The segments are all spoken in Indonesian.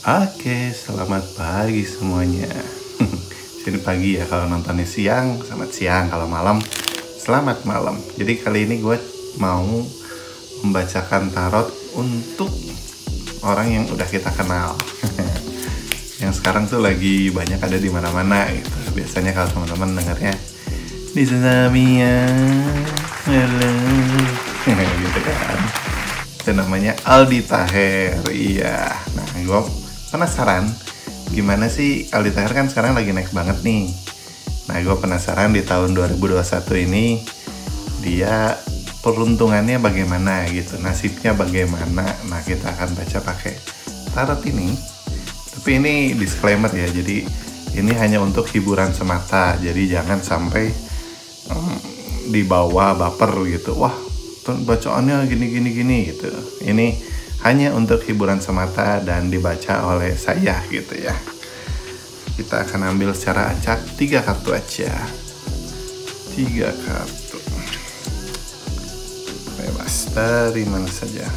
Oke, selamat pagi semuanya. Sini pagi ya, kalau nontonnya siang, selamat siang. Kalau malam, selamat malam. Jadi kali ini gue mau membacakan tarot untuk orang yang udah kita kenal. Yang sekarang tuh lagi banyak ada di mana-mana gitu. Biasanya kalau teman-teman dengarnya di Zamia, halo, gitu kan. Itu namanya Aldi Taher. Iya. Nah, gue penasaran gimana sih Aldi Taher, kan sekarang lagi naik banget nih. Nah, gue penasaran di tahun 2021 ini dia peruntungannya bagaimana gitu, nasibnya bagaimana. Nah, kita akan baca pakai tarot ini. Tapi ini disclaimer ya, jadi ini hanya untuk hiburan semata. Jadi jangan sampai dibawa baper gitu. Wah, bacaannya gini gitu. Ini hanya untuk hiburan semata dan dibaca oleh saya gitu ya. Kita akan ambil secara acak 3 kartu aja. 3 kartu. Bebas dari mana saja.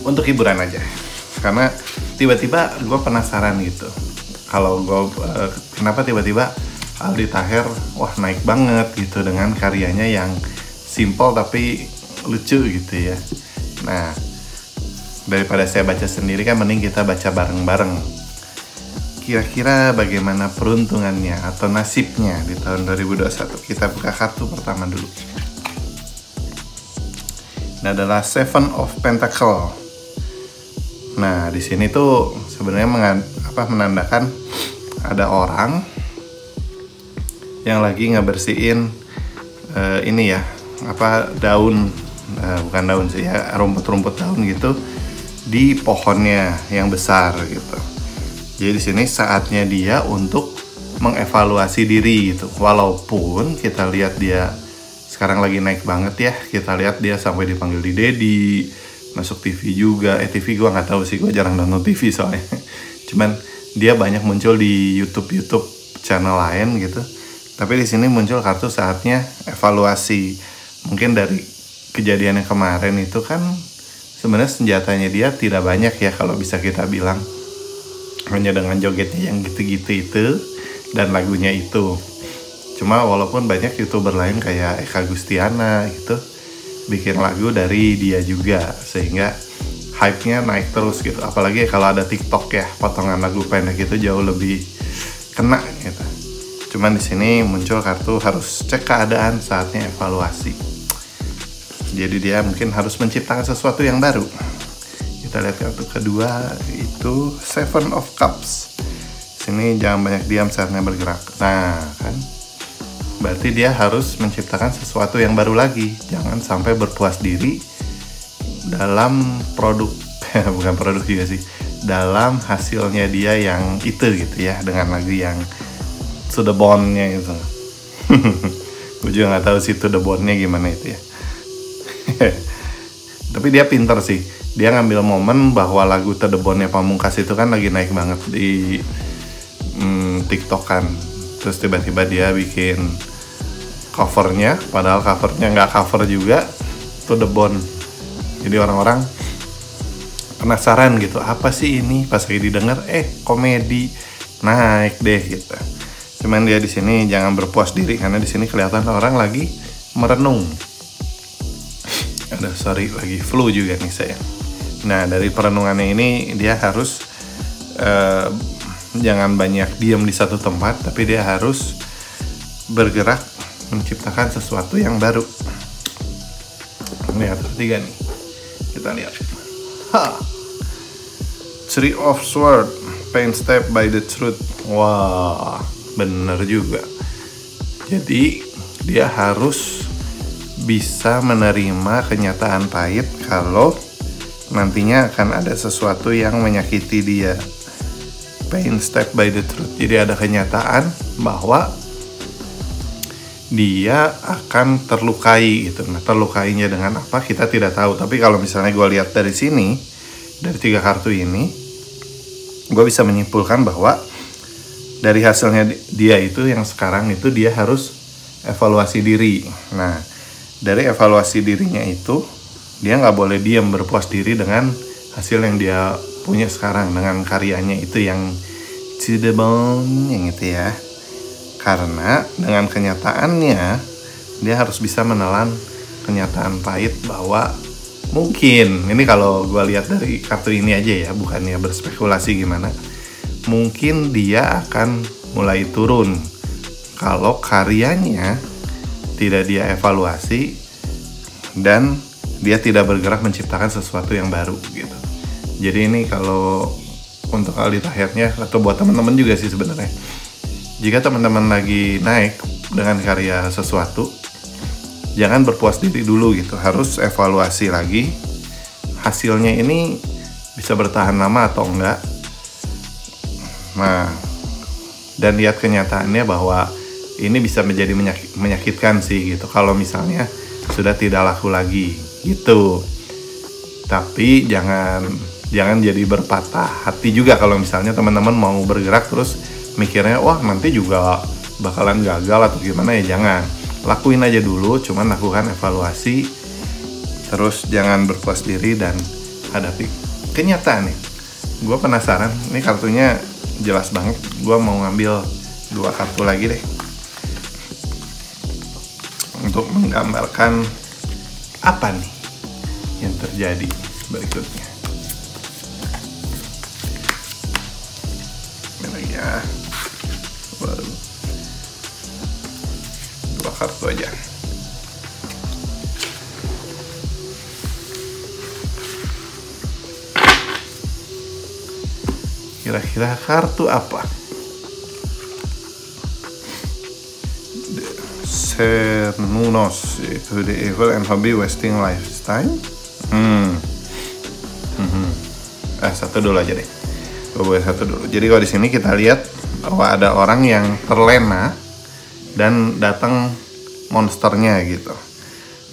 Untuk hiburan aja. Karena tiba-tiba gue penasaran gitu. Kalau gue kenapa tiba-tiba Aldi Taher wah naik banget gitu dengan karyanya yang simple tapi lucu gitu ya. Nah, daripada saya baca sendiri kan mending kita baca bareng-bareng. Kira-kira bagaimana peruntungannya atau nasibnya di tahun 2021. Kita buka kartu pertama dulu. Ini adalah Seven of Pentacle. Nah, di sini tuh sebenarnya menandakan ada orang yang lagi ngebersihin ini ya, daun, bukan daun sih ya, rumput-rumput daun gitu di pohonnya yang besar gitu. Jadi di sini saatnya dia untuk mengevaluasi diri gitu. Walaupun kita lihat dia sekarang lagi naik banget ya, kita lihat dia sampai dipanggil di Dedi, masuk TV juga. TV gue nggak tahu sih, gue jarang nonton TV soalnya. Cuman dia banyak muncul di YouTube channel lain gitu. Tapi di sini muncul kartu saatnya evaluasi. Mungkin dari kejadian yang kemarin itu kan sebenarnya senjatanya dia tidak banyak ya, kalau bisa kita bilang. Hanya dengan jogetnya yang gitu-gitu itu dan lagunya itu. Cuma walaupun banyak YouTuber lain kayak Eka Gustiana gitu bikin lagu dari dia juga, sehingga hype-nya naik terus gitu. Apalagi kalau ada TikTok ya, potongan lagu pendek itu jauh lebih kena gitu. Cuman di sini muncul kartu harus cek keadaan, saatnya evaluasi. Jadi dia mungkin harus menciptakan sesuatu yang baru. Kita lihat kartu kedua, itu Seven of Cups. Sini jangan banyak diam, saatnya bergerak. Nah, kan berarti dia harus menciptakan sesuatu yang baru lagi. Jangan sampai berpuas diri dalam produk bukan produk juga sih, dalam hasilnya dia yang itu gitu ya, dengan lagu yang To The Bone-nya itu. Gue juga nggak tahu sih To The Bone-nya gimana itu ya. Tapi dia pinter sih. Dia ngambil momen bahwa lagu To The Bone-nya Pamungkas itu kan lagi naik banget di TikTok kan. Terus tiba-tiba dia bikin covernya, padahal covernya nggak cover juga, To The Bone. Jadi orang-orang penasaran gitu, apa sih ini? Pas lagi didengar, komedi, naik deh gitu. Cuman dia di sini jangan berpuas diri, karena di sini kelihatan orang lagi merenung. Lagi flu juga nih saya. Nah, dari perenungannya ini dia harus jangan banyak diam di satu tempat, tapi dia harus bergerak menciptakan sesuatu yang baru. Ini kartu ketiga nih. Kita lihat. Three of Swords, pain step by the truth. Wah, bener juga. Jadi dia harus bisa menerima kenyataan pahit kalau nantinya akan ada sesuatu yang menyakiti dia. Pain step by the truth. Jadi ada kenyataan bahwa dia akan terlukai gitu. Nah, terlukainya dengan apa kita tidak tahu. Tapi kalau misalnya gue lihat dari sini, dari 3 kartu ini, gue bisa menyimpulkan bahwa dari hasilnya dia itu yang sekarang itu dia harus evaluasi diri. Nah, dari evaluasi dirinya itu dia nggak boleh diam berpuas diri dengan hasil yang dia punya sekarang dengan karyanya itu yang to the bone yang itu ya. Karena dengan kenyataannya dia harus bisa menelan kenyataan pahit bahwa mungkin, ini kalau gue lihat dari kartu ini aja ya, bukannya berspekulasi gimana, mungkin dia akan mulai turun kalau karyanya tidak dia evaluasi dan dia tidak bergerak menciptakan sesuatu yang baru gitu. Jadi ini kalau untuk Aldi Tahernya atau buat teman-teman juga sih sebenarnya, jika teman-teman lagi naik dengan karya sesuatu, jangan berpuas diri dulu gitu, harus evaluasi lagi hasilnya ini bisa bertahan lama atau enggak. Nah, dan lihat kenyataannya bahwa ini bisa menjadi menyakitkan sih gitu kalau misalnya sudah tidak laku lagi gitu. Tapi jangan jadi berpatah hati juga kalau misalnya teman-teman mau bergerak terus mikirnya wah nanti juga bakalan gagal atau gimana, ya jangan. Lakuin aja dulu, cuman lakukan evaluasi, terus jangan berpuas diri dan hadapi kenyataan nih. Gue penasaran, ini kartunya jelas banget. Gue mau ngambil 2 kartu lagi deh untuk menggambarkan apa nih yang terjadi berikutnya. Ini lagi ya. Waduh. 2 kartu aja. Kira-kira kartu apa? Cernunnos, itu the evil and hobby wasting lifetime. Satu dulu aja deh. Gue satu dulu. Jadi kalau di sini kita lihat bahwa ada orang yang terlena dan datang monsternya gitu.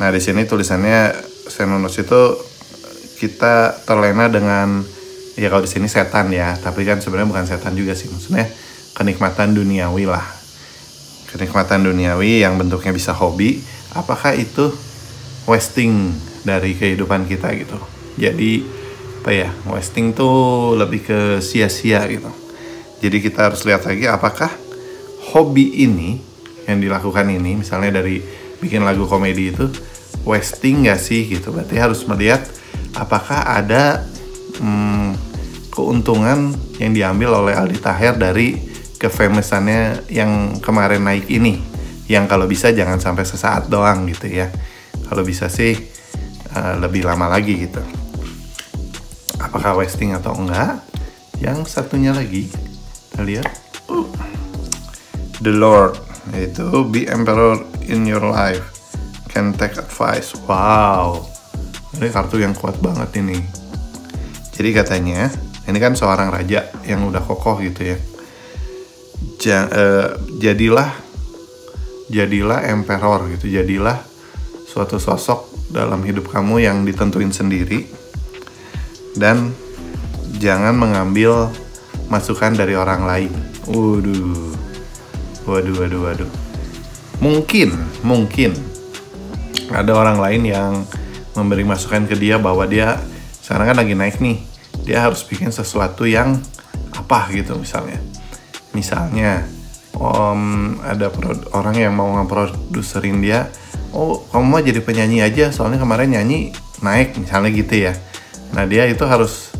Nah di sini tulisannya Cernunnos itu kita terlena dengan, ya kalau di sini setan ya, tapi kan sebenarnya bukan setan juga sih, maksudnya kenikmatan duniawi lah. Kenikmatan duniawi yang bentuknya bisa hobi, apakah itu wasting dari kehidupan kita gitu. Jadi apa ya, wasting tuh lebih ke sia-sia gitu. Jadi kita harus lihat lagi apakah hobi ini yang dilakukan ini, misalnya dari bikin lagu komedi itu wasting gak sih gitu. Berarti harus melihat apakah ada keuntungan yang diambil oleh Aldi Taher dari kefamousannya yang kemarin naik ini, yang kalau bisa jangan sampai sesaat doang gitu ya. Kalau bisa sih lebih lama lagi gitu. Apakah wasting atau enggak? Yang satunya lagi kita lihat The Lord, yaitu be emperor in your life, can take advice. Wow, ini kartu yang kuat banget ini. Jadi katanya ini kan seorang raja yang udah kokoh gitu ya. Jadilah emperor gitu, jadilah suatu sosok dalam hidup kamu yang ditentuin sendiri, dan jangan mengambil masukan dari orang lain. Waduh. Mungkin ada orang lain yang memberi masukan ke dia bahwa dia sekarang kan lagi naik nih, dia harus bikin sesuatu yang apa gitu misalnya ada orang yang mau ngeproduserin dia, kamu mau jadi penyanyi aja soalnya kemarin nyanyi naik misalnya gitu ya. Nah dia itu harus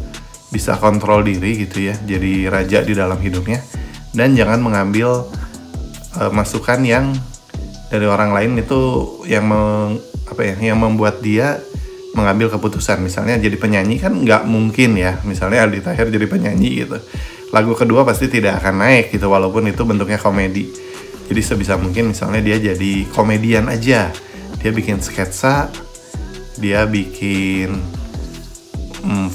bisa kontrol diri gitu ya, jadi raja di dalam hidupnya, dan jangan mengambil masukan yang dari orang lain itu yang membuat dia mengambil keputusan. Misalnya jadi penyanyi kan nggak mungkin ya, misalnya Aldi Taher jadi penyanyi gitu, lagu kedua pasti tidak akan naik gitu walaupun itu bentuknya komedi. Jadi sebisa mungkin misalnya dia jadi komedian aja, dia bikin sketsa, dia bikin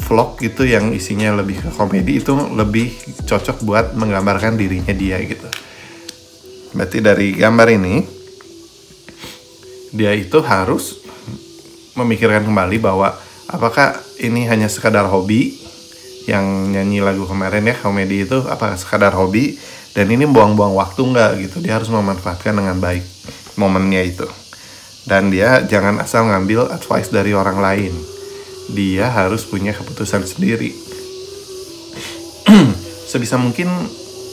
vlog gitu yang isinya lebih ke komedi, itu lebih cocok buat menggambarkan dirinya dia gitu. Berarti dari gambar ini dia itu harus memikirkan kembali bahwa apakah ini hanya sekadar hobi, yang nyanyi lagu kemarin ya komedi itu apakah sekadar hobi dan ini buang-buang waktu nggak gitu. Dia harus memanfaatkan dengan baik momennya itu, dan dia jangan asal ngambil advice dari orang lain, dia harus punya keputusan sendiri. sebisa mungkin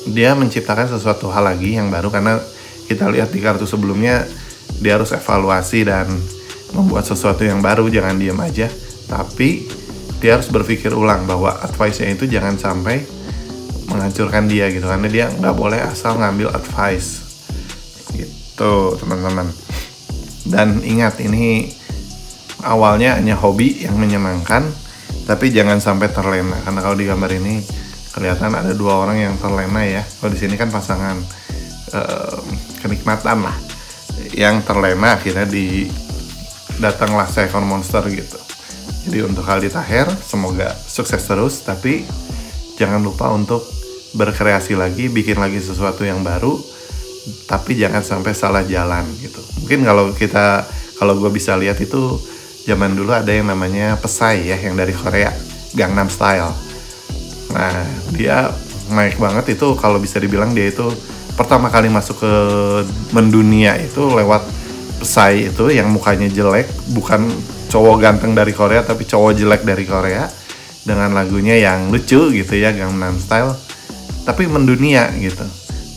dia menciptakan sesuatu hal lagi yang baru, karena kita lihat di kartu sebelumnya dia harus evaluasi dan membuat sesuatu yang baru, jangan diam aja. Tapi dia harus berpikir ulang bahwa advice-nya itu jangan sampai menghancurkan dia gitu, karena dia nggak boleh asal ngambil advice gitu teman-teman. Dan ingat, ini awalnya hanya hobi yang menyenangkan, tapi jangan sampai terlena, karena kalau di gambar ini kelihatan ada dua orang yang terlena ya. Kalau di sini kan pasangan kenikmatan lah, yang terlena akhirnya datanglah Seven Monster gitu. Jadi untuk Aldi Taher semoga sukses terus, tapi jangan lupa untuk berkreasi lagi, bikin lagi sesuatu yang baru, tapi jangan sampai salah jalan gitu. Mungkin kalau gue bisa lihat itu zaman dulu ada yang namanya Psy ya, yang dari Korea, Gangnam Style. Nah, dia naik banget itu, kalau bisa dibilang dia itu pertama kali masuk ke mendunia itu lewat Psy itu, yang mukanya jelek, bukan cowok ganteng dari Korea tapi cowok jelek dari Korea, dengan lagunya yang lucu gitu ya, Gangnam Style, tapi mendunia gitu.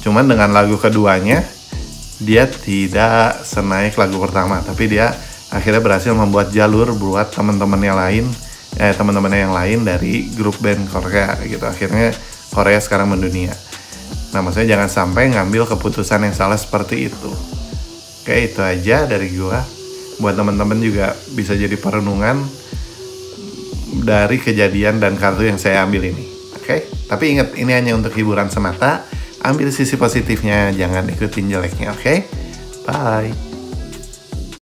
Cuman dengan lagu keduanya dia tidak senaik lagu pertama, tapi dia akhirnya berhasil membuat jalur buat teman-temannya yang lain dari grup band Korea gitu. Akhirnya Korea sekarang mendunia. Nah, maksudnya jangan sampai ngambil keputusan yang salah seperti itu. Oke, itu aja dari gua. Buat teman-teman juga bisa jadi perenungan dari kejadian dan kartu yang saya ambil ini. Oke, tapi ingat, ini hanya untuk hiburan semata. Ambil sisi positifnya, jangan ikutin jeleknya. Oke, bye.